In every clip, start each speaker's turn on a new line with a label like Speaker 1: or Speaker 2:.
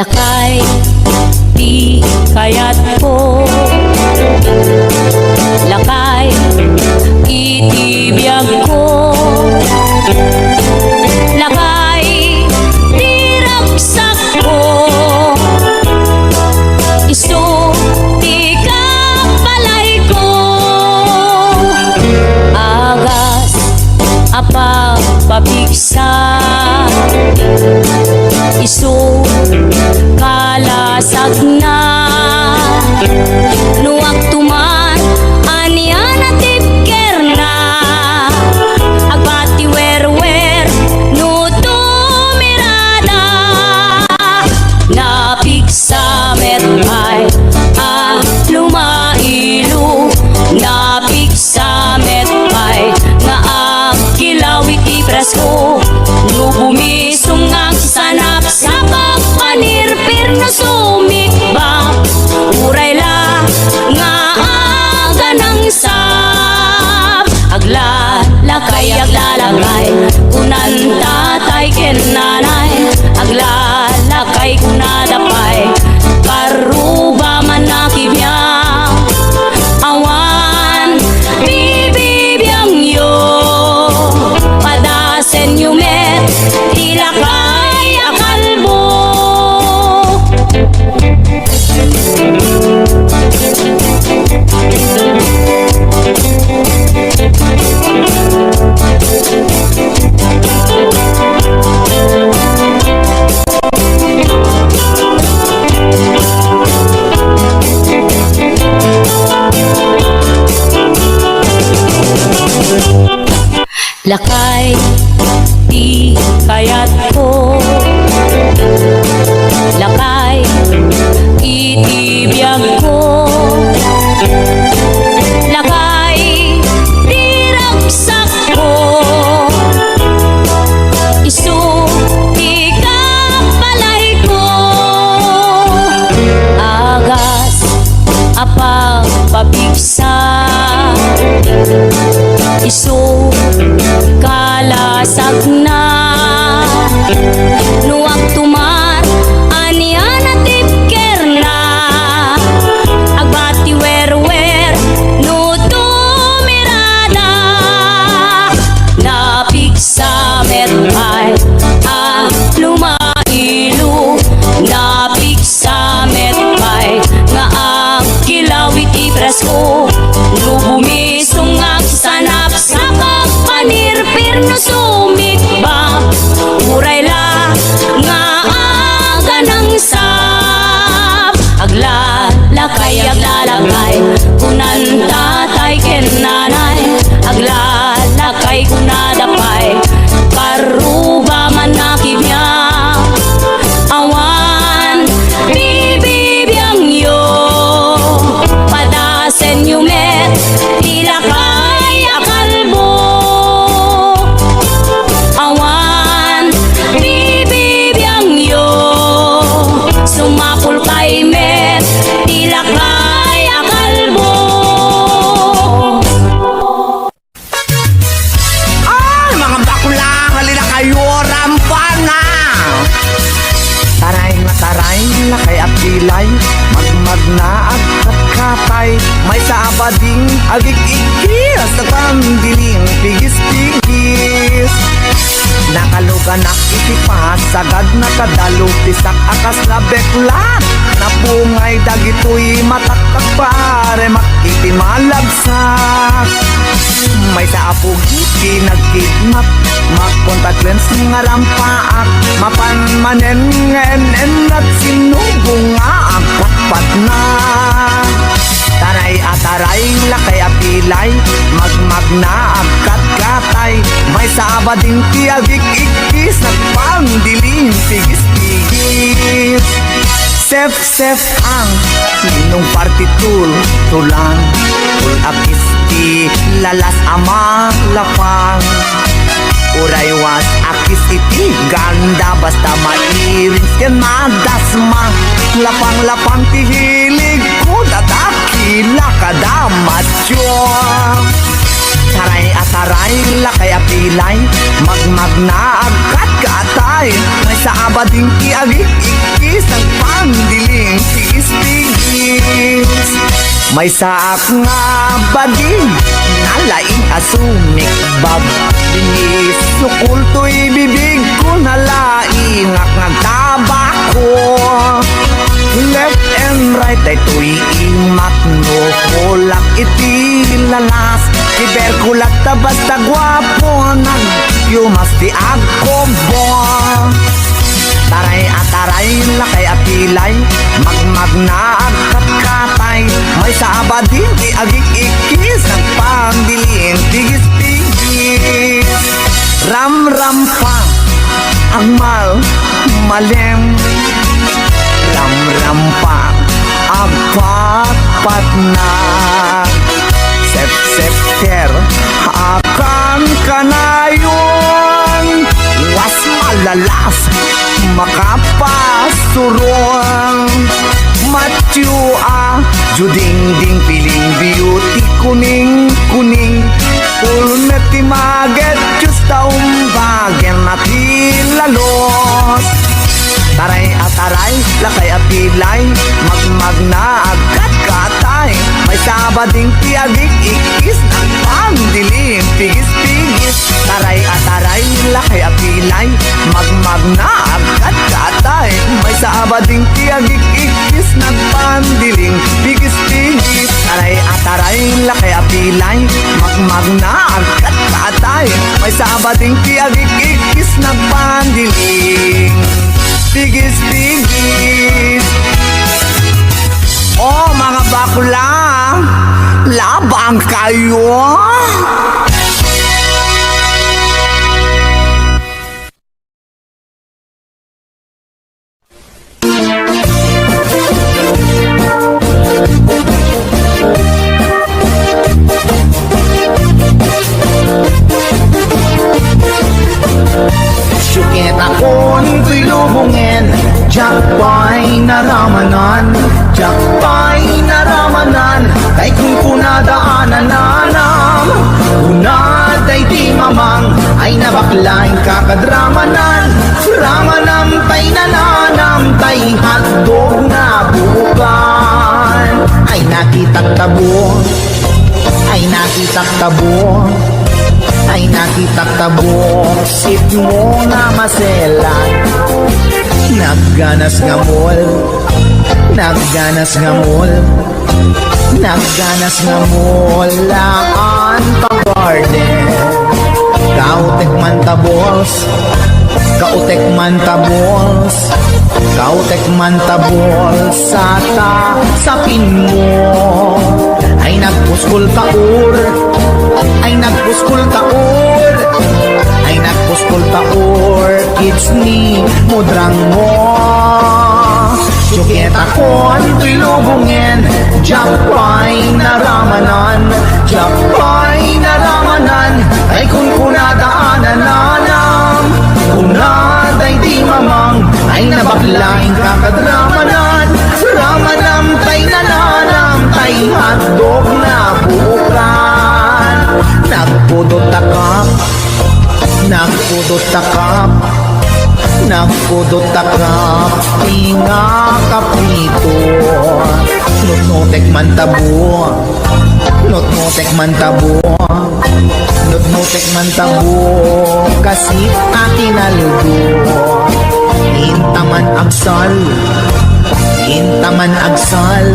Speaker 1: lakay di kayat ko, lakay itibiyag ko, lakay diragsak ko, isu di kapalay ko, agas apa pabigsa, isu kalasag na, nuwag tuman anian at tipker na, agbati werwer no tumirada, napigsa metay lumailu, napigsa metay nga agkilawit ibras ko, no bumisong ang sanap sa pagpanirpir na sumikba, uray la nga aga ng sap, aglalakay kunan tatay ken nanay, aglalakay kunadapay karuba man nakibiyang awan bibibiyang yo, padasen yumet ilakay akalbo. Lakay di kayat ko, lakay itibiyag ko, lakay diragsak ko, isu di kapalay ko, agas apa pabigsa, isu kalasag na, nuwag tuman anian at tipker na, agbati werwer no tumirada, napigsa metay lumailu, napigsa metay nga agkilawit ibras ko, no bumisong ang sanap sa pagpanirpir no sumikba, uray la nga aga ng sap, aglalakay kunan tatay ken nanay, aglalakay kunadapay karuba man nakibiyang awan bibibiyang yo, padasen yumet ilakay akalbo, awan bibibiyang yo, sumapul kay met ilakay akalbo.
Speaker 2: Ay, mga bakla, halina kayo, rampana! Taray na taray, lakay at pilay, magmag na at katay, may saabading agik-ikis, nagpangdiling pigis-pigis. Nakalugan nakitipas, sagad na kadalo, tisak akas na beklat, napungay dagitoy mataktak pare, makitimalagsak. May sa apugi nagkidnap, magkontact lens nga rampaak, mapanmanen ngenen at sinubong nga agpatpat na. Taray ataray, lakay apilay, magmag na agkat-katay, may sabading tiagik-ikis, nagpangdiling pigis-pigis. Sef-sef ang linong partitul, tulang, tul-apis di lalas ama lapang, uraywas akis iti ganda, basta mairins ken madasma, lapang-lapang tihilig ko dadakila kadamatyo. Taray ataray, lakay apilay, magmag na agkat katay, katay may sa abading iagik-ikis ang pandiling tigis-tigis. May saak nga bading nalaing asumik bab dinis sukul to'y bibig ko nalaing ak nagtabako. Left and right ay to'y imat no kulak iti lalas kiber kulak tabas ta gwapo nag yumas ti agkobo. Taray at taray lakay at pilay magmag na agkat-katay may sa abadin di agik-ikis ang pangdilin tigis-tigis. Ram-ram pa ang malem ram-ram pa ang pat-pat na sep-sep-ter akan kanayon was malalas makapasuron matyua juding-ding piling beauty kuning-kuning ulmeti maget just taumbagen nati lalos. Taray at taray, lakay at pilay magmag na agkat-katay may sabading tiagik-ikis ng pandilim tigis-tigis. Taray at taray, lakay at pilay magmag na agkat-katay may sabading tiagik-ikis ng pandilim tigis-tigis. Taray at taray, lakay at pilay magmag na agkat-katay may sabading tiagik-ikis ng pandilim tigis-tigis. Oh mga bakla, labang kayo.
Speaker 3: Syukit akon ko'y lubungin Jakpay naramanan Jakpay naramanan Kay kung kunadaanan nanam Kunaday di mamang Ay nabaklain kakadramanan Ramanam tay nananam Tay hatdog na bukan Ay nakitak tabo Ay nakitak tabo ay nakitak tabok sip mo na maselan nagganas nga mall nagganas nga mall nagganas nga mall laan pa garden kautek man tabols kautek man tabols kautek man tabols sata sapin mo ay nagpuskol taur ay nagpuskol taur ay nagpuskol taur kids ni mudrang mo Syukit akon to'y lubungin Jakpay naramanan Jakpay naramanan ay kung kunadaanan nanam kunaday di mamang ay nabaklain kakadramanan ramanam tay nananam tay hatdog na bukan nagpudot takap nagpudot takap nagpudot takap tinga kapito nutnutek man tabo nutnutek man tabo nutnutek man tabo kasi akin algo intaman agsal intaman agsal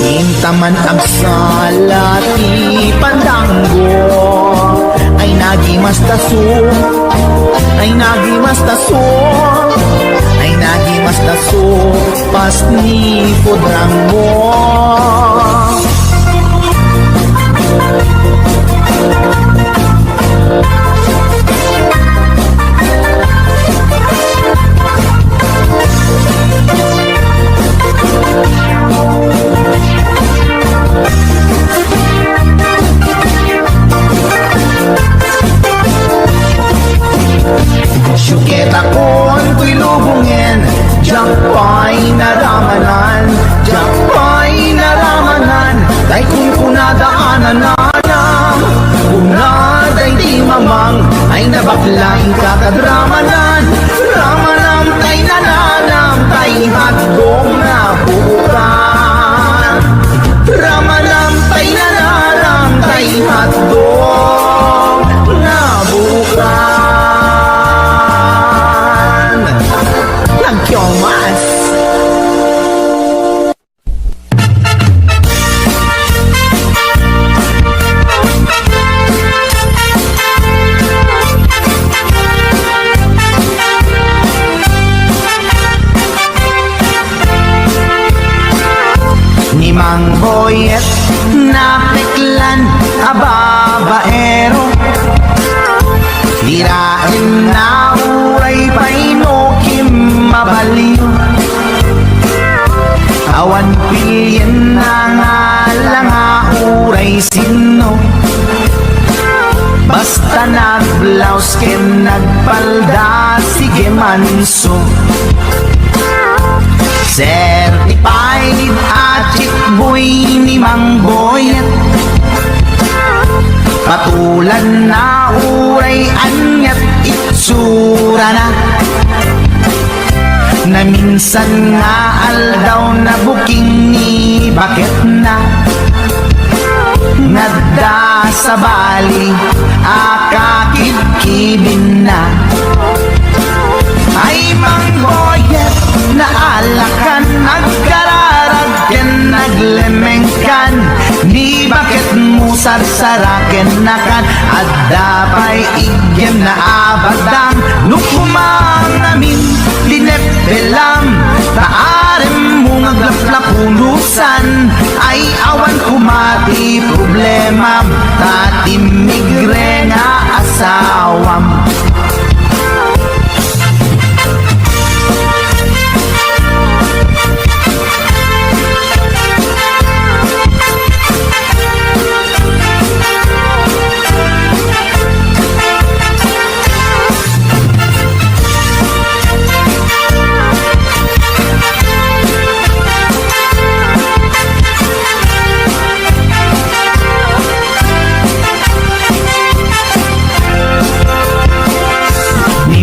Speaker 3: intaman agsal ati pandanggo ay nagimas taso ay nagimas taso ay nagimas taso pas ni pudrang mo Syukit akon ko'y lubungin Jakpay naramanan Jakpay naramanan boyet na peklan ababaero dirain na uray painokim mabaliw awan pilyen na nga lang uray sino basta nagblaus ken nagpalda sige manso certified at boy ni Mang Boyet patulan na uray anyat itsura na minsan nga aldaw na buking ni bakit na ngadda sa bali akakibkibin na ay Mang Boyet na alakan nagkararag ken naglemengkan ni bakit mo sarsaraken nakan at dapay igyem na abadang nukumang namin dinepelam taarem mo ngaglaplapulusan ay awan kumati problema tatimigre nga asawam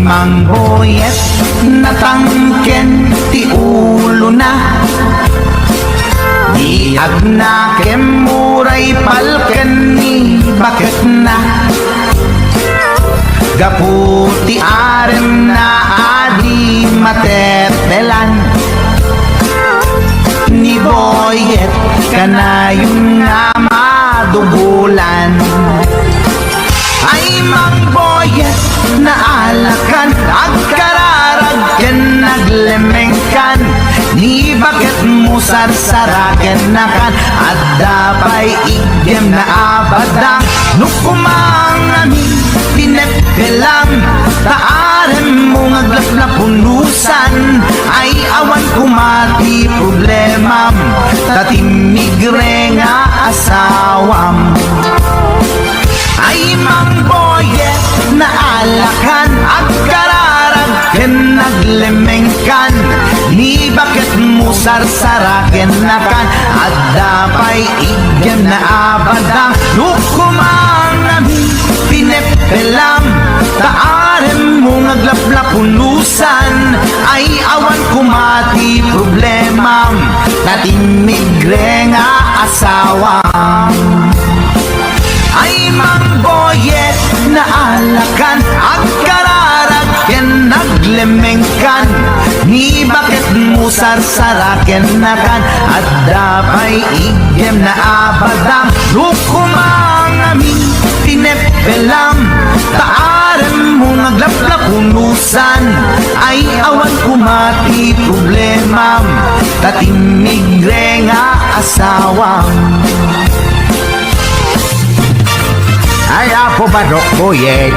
Speaker 3: Mang Boyet natangken ti ulo na di agnakem muray palken ni bakit na gaputi arem na adi matepelan ni Boyet kanayong nga madubulan ay Mang Boyet na alakan agkararag ken naglemengkan ni bakit mo sarsaraken nakan at dapay igyem na abada nukumang namin pinepelam taarem mo ngaglaplapunusan ay awan kumati problemam tatimigre nga asawam ay Mang Boyet na alakan agkararag ken naglemengkan ni bakit mo sarsaraken nakan at dapay igyem na abadang nukumang namin pinepelam taarem mo ngaglaplapunusan ay awan kumati problemam tatimigre nga asawam ay Mang Boyet na alakan agkararag ken naglemengkan ni bakit mo sarsaraken nakan at dapay igyem na abadang nukumang namin pinepelam taarem mo ngaglaplapunusan ay awan kumati problemam tatimigre nga asawam
Speaker 4: ay apo barok Boyet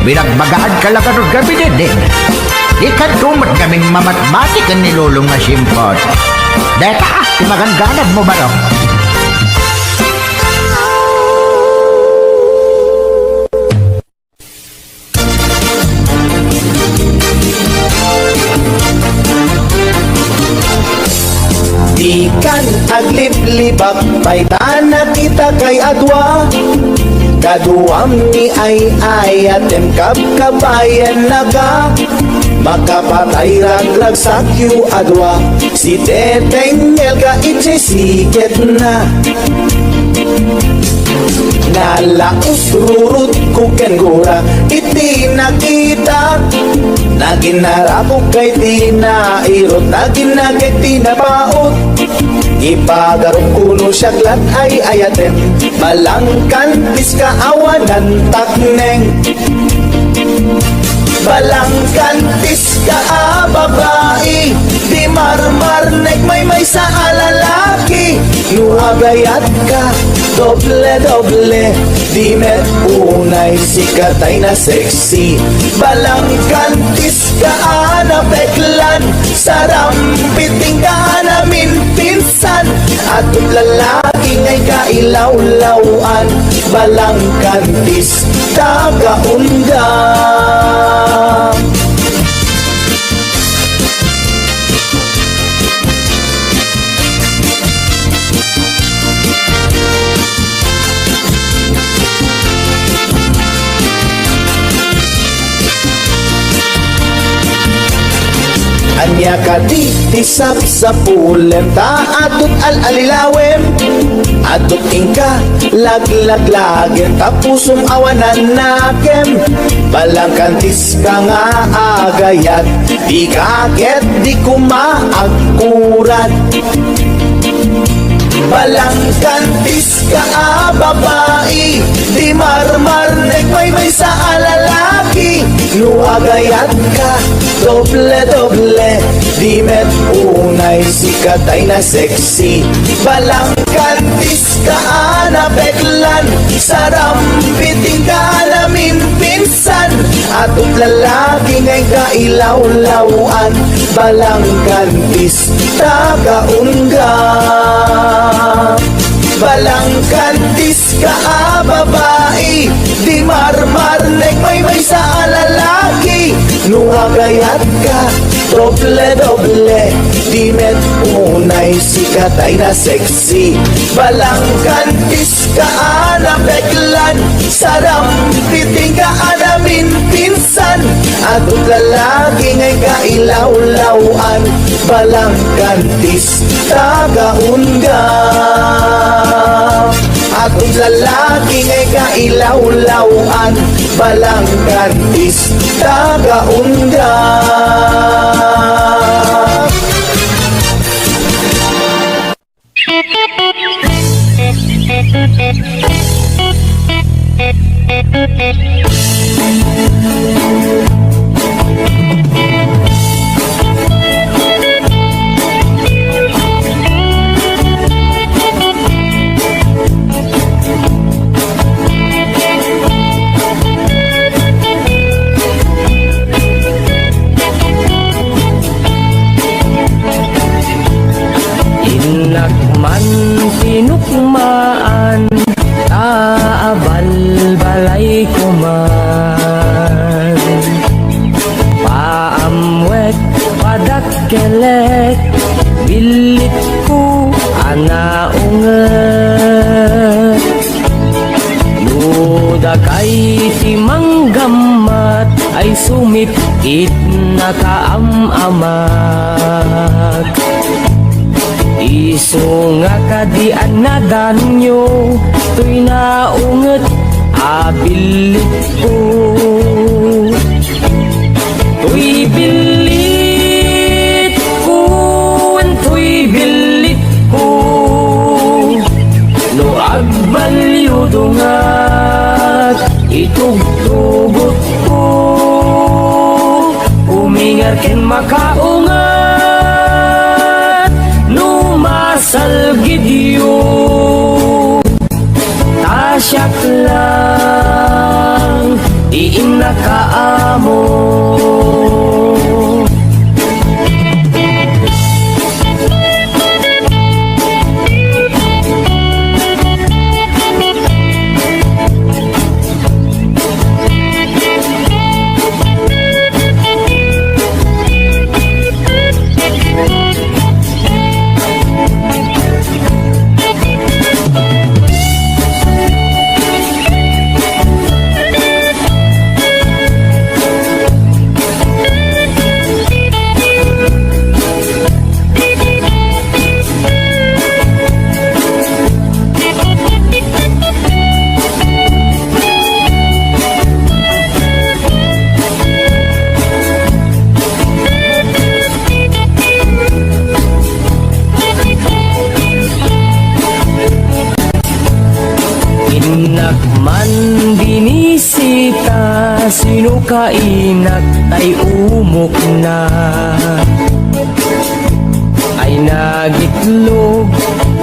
Speaker 4: binagbagaan ka lang kanong gabi din ikan tumat kaming mamatmatik ang nilulong na simpot deka timagangganad mo barok
Speaker 3: Ikan agliblibak paitana kita kay adwa kaduam ni ay atem kabayan naga makapatay raglag sa Q adwa si Teteng Elga itisiket na nalaos rurut kuken gura iti nakita naginarapok kay tinairot naginagay tinapaot ipagarong kuno siyaglat ay ayatem balangkan kaawanan takneng balangkan ka babae di marmarnek may sa alalaki. Nuagayat ka, doble di met unay sikatay na sexy. Balang kantis ka anapeklan, sarampiting ka namin pinsan. At lalaki ngay kailawlawan, balang kantis tagaundang. Anya ka di tisap sa pulem, ta atut alilawem, atut ingka laglaglagem, tapusum awanan nakem. Balang kantis ka nga agayat, di kaget di kumaagkurat. Balang kantis ka babae, di marmarnek may sa alalaki. Nuagayat ka, doble di met unay sikatay na sexy. Balang kantis ka anapeklan, sarampiting ka namin pinsan. Atut lalaki ngay kailawlawan, balang kantis tagaundang. Balang kantis ka babae, di marmarnek may sa alalaki. Nuagayat ka, doble di met unay sikatay na sexy. Balang kantis ka anapeklan, sarampiting ka namin pinsan. Atut lalaki ngay kailawlawan, balang kantis tagaundang. Atut lalaki ngay kailawlawan, balang kantis tagaundang.
Speaker 5: Inakman tinukmaan, taabal balay kuman. Paamwek padakkelek, bilit ko anaunget. Luda kay timanggamat, ay sumipit na kaamamat. Iso nga kadian na danyo, to'y naunget abilit ko. To'y bilit ko, to'y bilit ko. No agbalyo dungat, itugtugot ko. Umingar ken makaungat, salgidyo tasyak lang diin nakaamo. Inakman binisita, sino kainak tay umok na. ay nagitlog,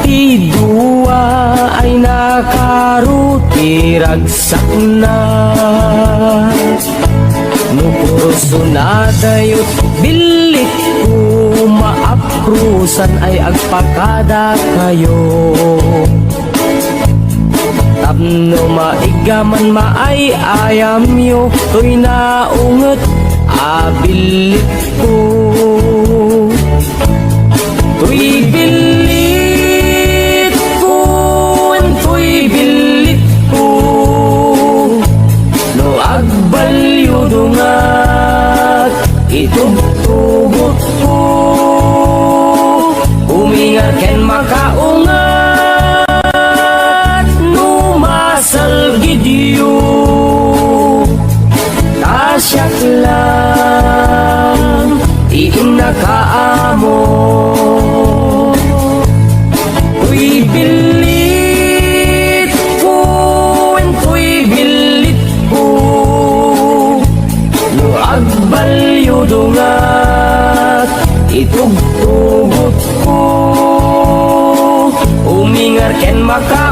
Speaker 5: ti duwa ay nakaruti ragsak na. Nukuruso na dayot bilit ko maaprusan ay agpakada kayo. Tapno maigaman maay ayam yo, to'y naunget abilit ko. To'y bilit ko, to'y bilit ko, no agbalyo dungat itugtugot ko. Umingat ken makaungat, no masalgidyo, tasyak lang inakaamo. To'y bilit ko, to'y bilit ko, no agbalyo dungat itugtugot ko. Umingar ken maka